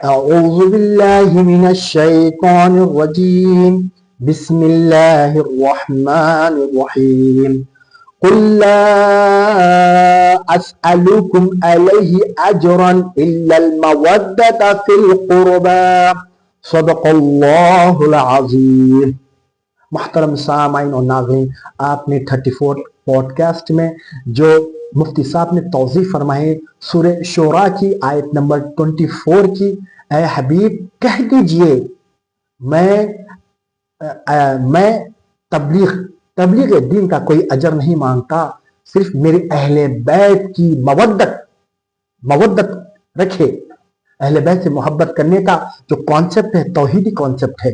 اعوذ باللہ من الشیطان الرجیم بسم اللہ الرحمن الرحیم قل لا اسألكم علیہ اجرا الا المودۃ فی القربى صدق اللہ العظیم۔ محترم سامعین اور ناظرین، آپ نے 34 پوڈ کاسٹ میں جو مفتی صاحب نے توضیح فرمائے سورہ شورا کی آیت نمبر 24 کی، اے حبیب کہہ دیجئے میں تبلیغ دین کا کوئی اجر نہیں مانگتا، صرف میرے اہل بیت کی مودت رکھے۔ اہل بیت سے محبت کرنے کا جو کانسیپٹ ہے توحیدی کانسیپٹ ہے،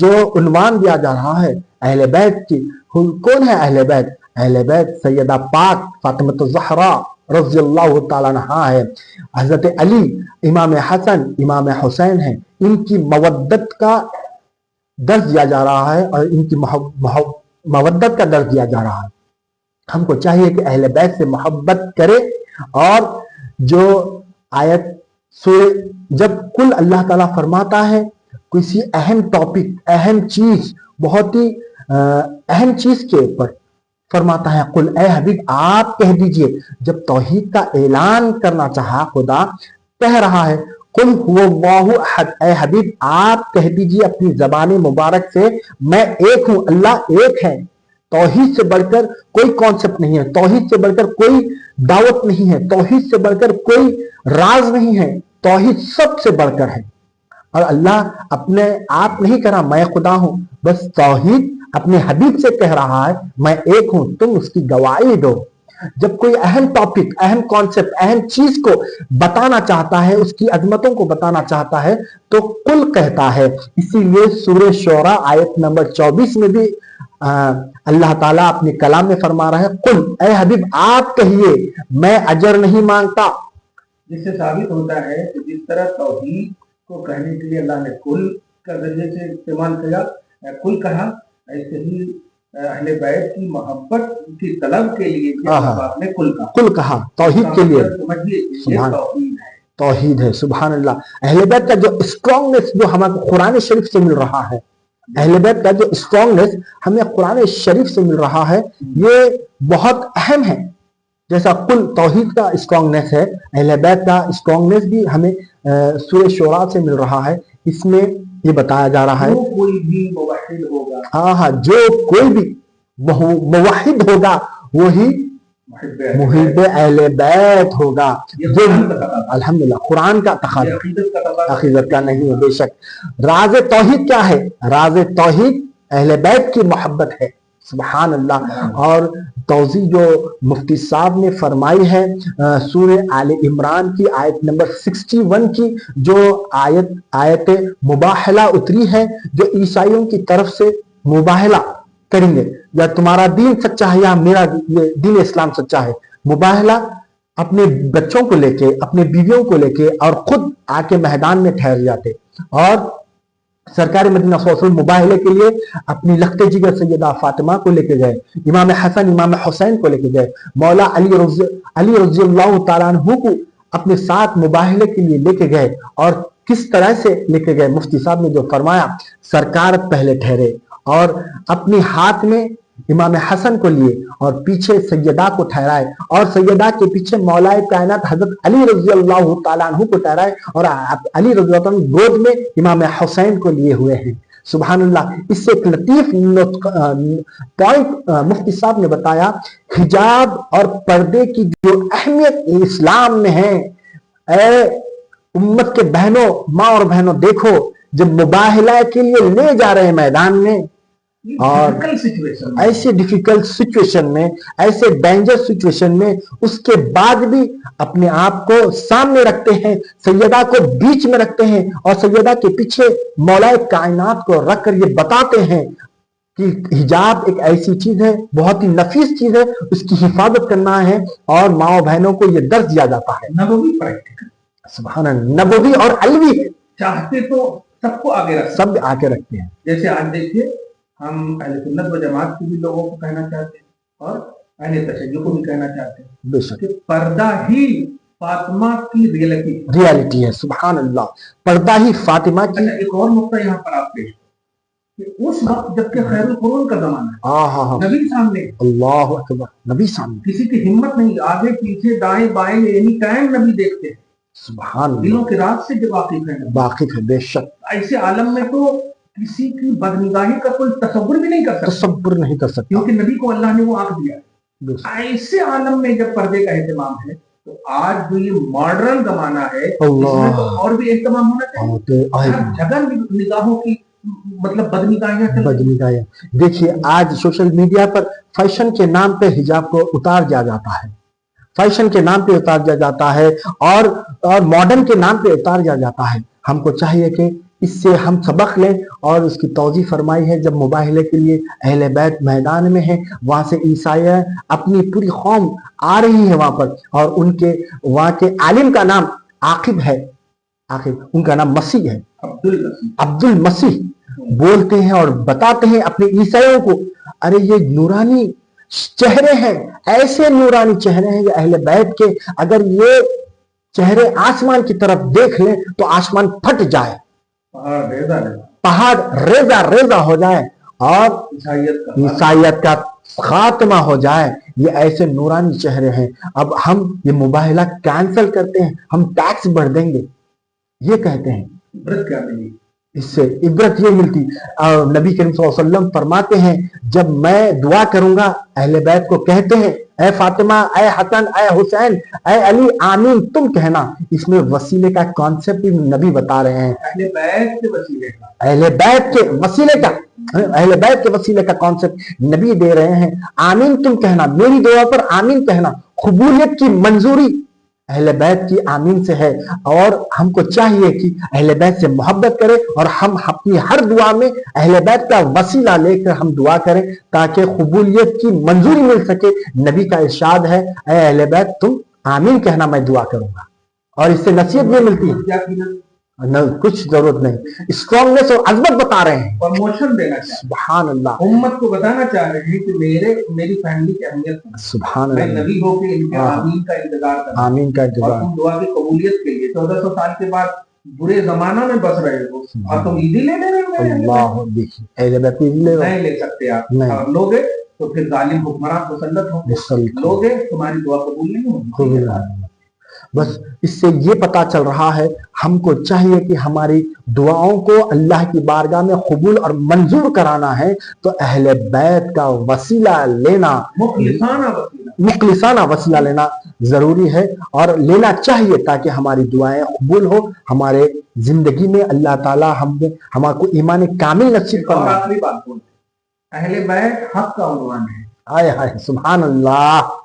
جو عنوان دیا جا رہا ہے اہل بیت کی۔ کون ہے اہل بیت؟ اہل بیت سیدہ پاک فاطمہ الزہرا رضی اللہ تعالیٰ عنہا ہے، حضرت علی، امام حسن، امام حسین ہیں۔ ان کی مودت کا درس دیا جا رہا ہے اور ان کی مودت کا درس دیا جا رہا ہے۔ ہم کو چاہیے کہ اہل بیت سے محبت کرے، اور جو آیت جب کل اللہ تعالیٰ فرماتا ہے کسی اہم ٹاپک، اہم چیز، بہت ہی اہم چیز کے اوپر فرماتا ہے قل، اے حبیب آپ کہہ دیجئے۔ جب توحید کا اعلان کرنا چاہا خدا کہہ رہا ہے قل هو اللہ احد، اے حبیب آپ کہہ دیجئے اپنی زبان مبارک سے میں ایک ہوں، اللہ ایک ہے۔ توحید سے بڑھ کر کوئی کانسیپٹ نہیں ہے، توحید سے بڑھ کر کوئی دعوت نہیں ہے، توحید سے بڑھ کر کوئی راز نہیں ہے، توحید سب سے بڑھ کر ہے۔ اور اللہ اپنے آپ نہیں کہہ رہا میں خدا ہوں، بس توحید اپنے حبیب سے کہہ رہا ہے میں ایک ہوں، تم اس کی گواہی دو۔ جب کوئی اہم ٹاپک، اہم کانسیپٹ، اہم چیز کو بتانا چاہتا ہے، اس کی عظمتوں کو بتانا چاہتا ہے تو قل کہتا ہے۔ اسی لیے سورہ شورا آیت نمبر 24 میں بھی اللہ تعالیٰ اپنے کلام میں فرما رہا ہے قل، اے حبیب آپ کہیے میں اجر نہیں مانگتا۔ جس سے ثابت ہوتا ہے کہ جس طرح توحید کو کہنے کے لیے اللہ نے کل کا ذریعے سے استعمال کیا، کل کہا، ایسے ہی اہل بیت کی محبت کی طلب کے لیے آپ نے کل کہا توحید کے لیے۔ سبحان توحید ہے، سبحان اللہ۔ اہل بیت کا جو اسٹرانگنس جو ہمیں قرآن شریف سے مل رہا ہے، اہل بیت کا جو اسٹرانگنس ہمیں قرآن شریف سے مل رہا ہے، یہ بہت اہم ہے۔ جیسا کل توحید کا اسٹرانگنس ہے، اہل بیت کا اسٹرانگنس بھی ہمیں سورہ شورا سے مل رہا ہے۔ اس میں یہ بتایا جا رہا ہے کوئی بھی موحد ہوگا، جو کوئی بھی موحد ہوگا وہی محب اہل بیت ہوگا۔ الحمدللہ قرآن کا تقاضا، عقیدت کا نہیں ہے۔ بے شک راز توحید کیا ہے؟ راز توحید اہل بیت کی محبت ہے، سبحان اللہ۔ اور توضیح جو مفتی صاحب نے فرمائی ہے سورہ آل عمران کی آیت نمبر 61 کی، جو آیت مباہلہ اتری ہے، جو عیسائیوں کی طرف سے مباہلہ کریں گے، یا تمہارا دین سچا ہے یا میرا دین اسلام سچا ہے۔ مباہلہ اپنے بچوں کو لے کے، اپنے بیویوں کو لے کے، اور خود آ کے میدان میں ٹھہر جاتے، اور سرکار مدینہ صلی اللہ علیہ وسلم مباہلے کے لیے اپنی لخت جگر سیدہ فاطمہ کو لے کے گئے، امام حسن امام حسین کو لے کے گئے، مولا علی رضی اللہ تعالیٰ عنہ کو اپنے ساتھ مباہلے کے لیے لے کے گئے۔ اور کس طرح سے لے کے گئے؟ مفتی صاحب نے جو فرمایا سرکار پہلے ٹھہرے اور اپنی ہاتھ میں امام حسن کو لیے اور پیچھے سیدہ کو ٹھہرائے، اور سیدہ کے پیچھے مولا کائنات حضرت علی رضی اللہ تعالیٰ عنہ کو ٹھہرائے، اور علی رضی اللہ عنہ گود میں امام حسین کو لیے ہوئے ہیں، سبحان اللہ۔ اس سے ایک لطیف پوائنٹ مفتی صاحب نے بتایا، حجاب اور پردے کی جو اہمیت اسلام میں ہے۔ اے امت کے بہنوں، ماں اور بہنوں، دیکھو جب مباہلہ کے لیے لے جا رہے ہیں میدان میں، اور ایسے ڈیفیکلٹ سچویشن میں، ایسے ڈینجر سچویشن میں، اس کے بعد بھی اپنے آپ کو سامنے رکھتے ہیں، سیدہ کو بیچ میں رکھتے ہیں، اور سیدہ کے پیچھے مولا کائنات کو رکھ کر یہ بتاتے ہیں کہ حجاب ایک ایسی چیز ہے، بہت ہی نفیس چیز ہے، اس کی حفاظت کرنا ہے، اور ماں بہنوں کو یہ درس دیا جاتا ہے۔ نبوی پریکٹیکل، سبحان اللہ، نبوی اور علوی ہے، چاہتے تو سب کو آگے رکھتے ہیں، سب آگے رکھتے ہیں۔ جیسے آج دیکھیے ہم اہل سنت و جماعت کے بھی لوگوں کو کہنا چاہتے ہیں، اور اہل تشیع کو بھی کہنا چاہتے ہیں بے شک کہ پردہ ہی फातिमा की रियलिटी है। सुभान अल्लाह, पर्दा ही फातिमा की। एक और नुक्ता यहाँ पर आप पेश कि उस वक्त जबकि खैरुल कुरून का जमाना है, नबी सामने, अल्लाह अकबर, नबी सामने, किसी की हिम्मत नहीं, आगे पीछे दाएं बाएं एनी टाइम नबी देखते हैं। सुभान दिलों की रात से जो वाकिफ है बेशक। ऐसे आलम में तो किसी की बदनिगाही का कोई तसव्वुर भी नहीं कर सकता, तसव्वुर नहीं कर सकता, क्योंकि नबी को अल्लाह ने वो आंख दिया है। ऐसे आलम में जब पर्दे का एहतमाम है, तो आज जो ये मॉडर्न जमाना है, इसमें तो और भी एहतमाम होना चाहिए। जगह निगाहों की मतलब बदनिगाहियां। देखिए आज सोशल मीडिया पर फैशन के नाम पे हिजाब को उतार दिया जाता है, फैशन के नाम पे उतार दिया जाता है, और मॉडर्न के नाम पे उतार दिया जाता है। हमको चाहिए कि इससे हम सबक लें, और उसकी तौज़ीह फरमाई है जब मुबाहले के लिए अहले बैत मैदान में है, वहां से ईसाई अपनी पूरी कौम आ रही है वहां पर, और उनके वहां के आलिम का नाम आकिब है, आकिब उनका नाम मसीह है, अब्दुल मसीह बोलते हैं और बताते हैं अपने ईसाइयों को, अरे ये नूरानी चेहरे हैं, ऐसे नूरानी चेहरे हैं ये अहले बैत के, अगर ये चेहरे आसमान की तरफ देख लें तो आसमान फट जाए, पहाड़ रेजा रेजा हो जाए, और ईसाइयत का खात्मा हो जाए। ये ऐसे नूरानी चेहरे हैं। अब हम ये मुबाहला कैंसिल करते हैं, हम टैक्स बढ़ देंगे, ये कहते हैं। इससे इबरत ये मिलती, नबी करीम सल्लल्लाहु अलैहि वसल्लम फरमाते हैं जब मैं दुआ करूंगा, अहले बैत को कहते हैं ऐ फातिमा, ऐ हसन, ऐ हुसैन, ऐ अली, आमीन तुम कहना। इसमें वसीले का कॉन्सेप्ट भी नबी बता रहे हैं, अहले बैत के वसीले का कॉन्सेप्ट नबी दे रहे हैं। आमीन तुम कहना, मेरी दुआ पर आमीन कहना। कबूलियत की मंजूरी अहले बैत की आमीन से है, और हमको चाहिए कि अहले बैत से मोहब्बत करें, और हम अपनी हर दुआ में अहले बैत का वसीला लेकर हम दुआ करें ताकि कबूलियत की मंजूरी मिल सके। नबी का इरशाद है ऐ अहले बैत तुम आमीन कहना, मैं दुआ करूंगा, और इससे नसीहत भी मिलती है। न, कुछ जरूरत नहीं, स्ट्रॉन्गनेस और अजमत बता रहे हैं, प्रमोशन देना चाहिए। सुभान अल्लाह, उम्मत को बताना चाह रहे हैं कि मेरी फैमिली की अहमियत है। सुभान अल्लाह, मैं नबी होकर इनके आमीन का इंतजार कर, आमीन का इंतजार, तुम दुआ की कबूलियत के लिए 1400 साल के बाद बुरे जमाना में बस रहे हो, और तुम ईदी ले रहे हो। अल्लाह, देखिए अहले बैत नहीं ले सकते आप, और लोगे तो फिर जालिम हुक्मरान मुसल्लत होंगे, लोगे तुम्हारी दुआ कबूल नहीं होगी। बस इससे ये पता चल रहा है हमको चाहिए कि हमारी दुआओं को अल्लाह की बारगाह में कबूल और मंजूर कराना है, तो अहले बैत का वसीला लेना, मुखलिसाना वसीला लेना जरूरी है, और लेना चाहिए ताकि हमारी दुआएं कबूल हो, हमारे जिंदगी में अल्लाह ताला हमको ईमान कामिल नसीब फरमाए। अहले बैत हक का उन्वान है। आय हाय सुभान अल्लाह,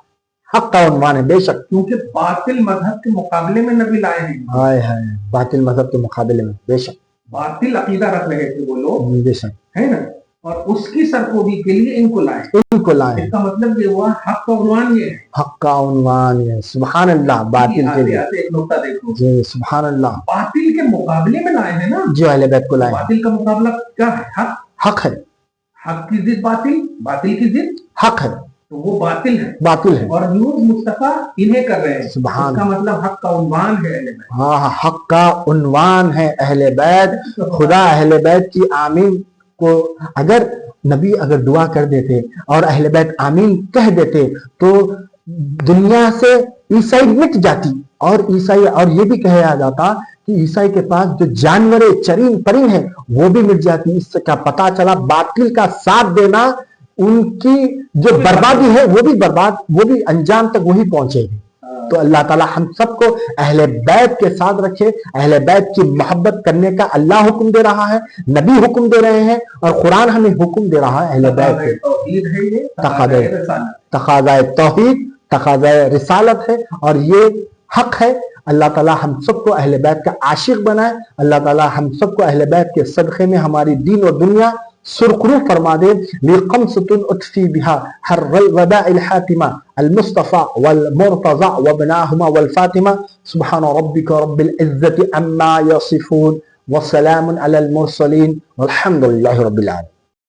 हक का उन्वान है बेशक, क्योंकि बातिल मजहब के मुकाबले में नबी लाए हैं। हाय हाय, बातिल मजहब के मुकाबले में बेशक, बातिल अकीदा रख रहे थे वो लोग, बेशक है ना, और उसकी सरकोबी के लिए इनको लाए। इसका मतलब ये हुआ हक का उन्वान, ये हक का उन्वान है। सुभान अल्लाह, बातिल के लिए एक नुक्ता देखो जी, सुभान अल्लाह, बातिल के मुकाबले में लाए हैं ना, जो अहले बैत को लाए। बातिल का मुकाबला क्या है? हक है, हक की जिद बातिल, बातिल की जिद हक है, तो वो बातिल है, बातिल है, और न्यूज़ मुस्तफा इन्हें कर रहे हैं। सुभान, इसका मतलब हक का उन्वान है अहले बैत। हाँ, हक का उन्वान है अहले बैत। खुदा अहले बैत की आमीन को अगर नबी दुआ कर देते और अहले बैत आमीन कह देते तो दुनिया से ईसाई मिट जाती, और ईसाई, और ये भी कहा जाता कि ईसाई के पास जो जानवरें चरीन परीन है वो भी मिट जाती। इसका पता चला बातिल का साथ देना, उनकी जो बर्बादी है वो भी बर्बाद, वो भी अंजाम तक वही पहुंचेगी। तो अल्लाह ताला हम सबको अहले बैत के साथ रखे। अहले बैत की मोहब्बत करने का अल्लाह हुक्म दे रहा है, नबी हुक्म दे रहे हैं, और कुरान हमें हुक्म दे रहा है अहले बैत के। तकाज़ाए तौहीद, तकाज़ाए रिसालत है, और ये हक है। अल्लाह ताला हम सबको अहले बैत का आशिक बनाए। अल्लाह ताला हम सबको अहले बैत के सदक़े में हमारी दीन और दुनिया सुरखरू फरमा दे। लिक़म्सतुन उत्फी बिहा हर्रल वदाइल हातिमा अल मुस्तफा वल मुर्तज़ा वबनाहुमा वल फातिमा। सुब्हान रब्बिका रब्बिल इज़्ज़ति अम्मा यसिफून व सलामुन अलल मुरसलीन वल्हम्दुलिल्लाहि रब्बिल आलमीन।